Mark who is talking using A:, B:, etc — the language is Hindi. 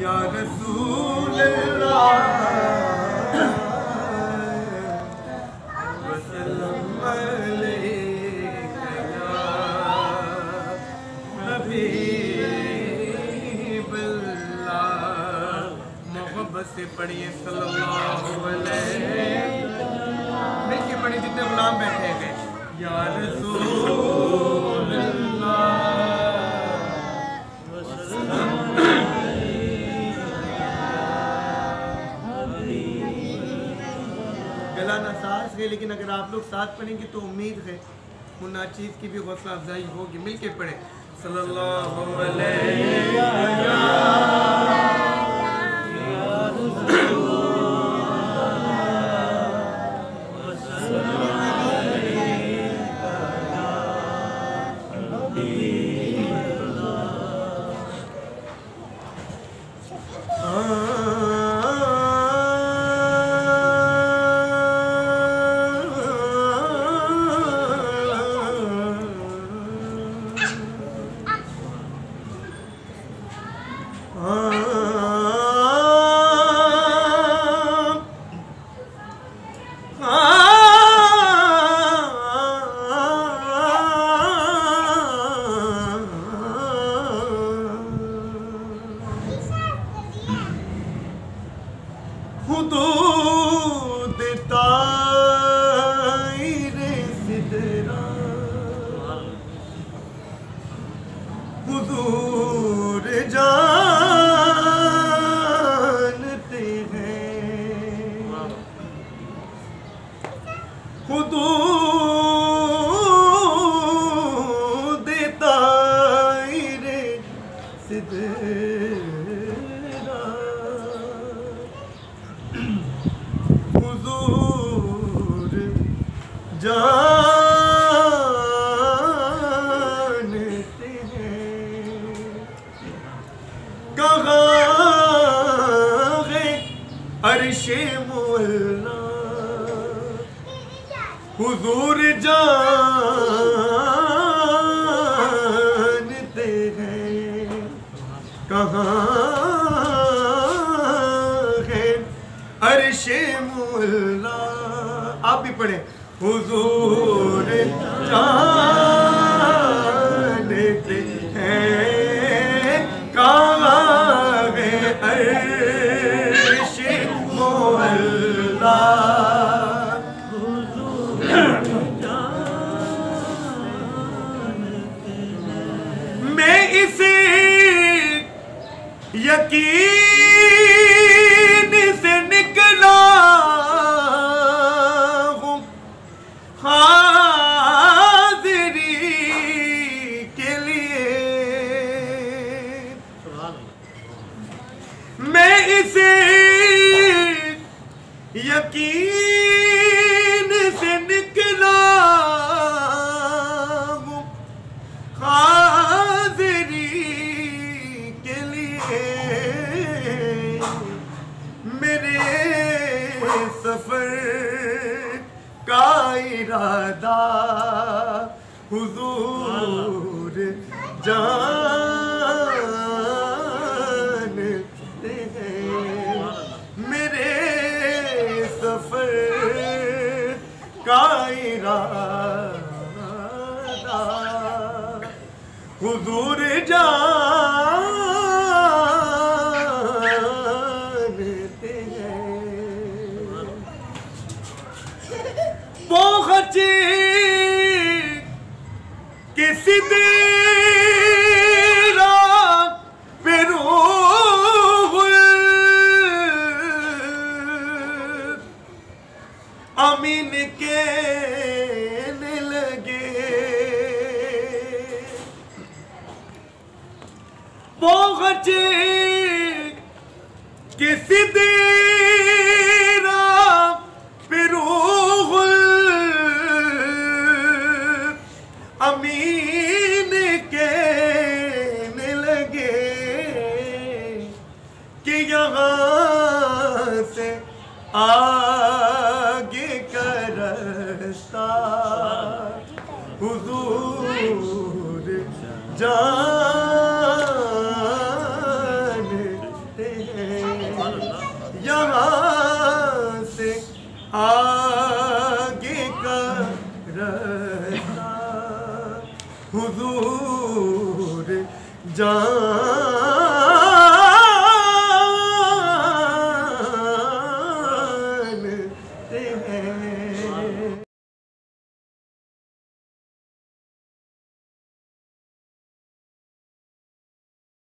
A: या रसूल अल्लाह वसल्लम अलैका या हबीबल्लाह। मोहब्बत से पढ़िए सल्लल्लाहु अलैहि मिलके पढ़िए जितने गुलाम बैठे हैं। या रसूल गला नासाज है, लेकिन अगर आप लोग साथ पढ़ेंगे तो उम्मीद है मुन्ना चीज की भी हौसला अफजाई होगी। मिलके पढ़े सल्लल्लाहु अलैहि हुदूद ताईरे सिदरा हुजूर जानते हैं। हुदूद ताईरे सिदरा हुजूर जानते हैं। कहाँ है अर्शे मुअल्ला हुजूर जानते हैं। कहाँ है अर्शे मुअल्ला। आप भी पढ़े हुजूर जानते हैं। कहाँ है अर्शे मुअल्ला। मैं इसे यकीन से निकला हूँ हाज़िरी के लिए। मैं इसे यकीन से निकला हूँ हाज़िरी के लिए। मेरे सफर का इरादा हुजूर जानते हैं। मेरे सफर का इरादा हुजूर जानते हैं। पहुंचे किसी देरा पे रूहुल अमीन के लगे। पहुंचे किसी देरा पे रूहुल अमीन कहने लगे कि यहाँ से आगे का रास्ता हुजूर जानते यहाँ से आगे का रास्ता हुजूर जान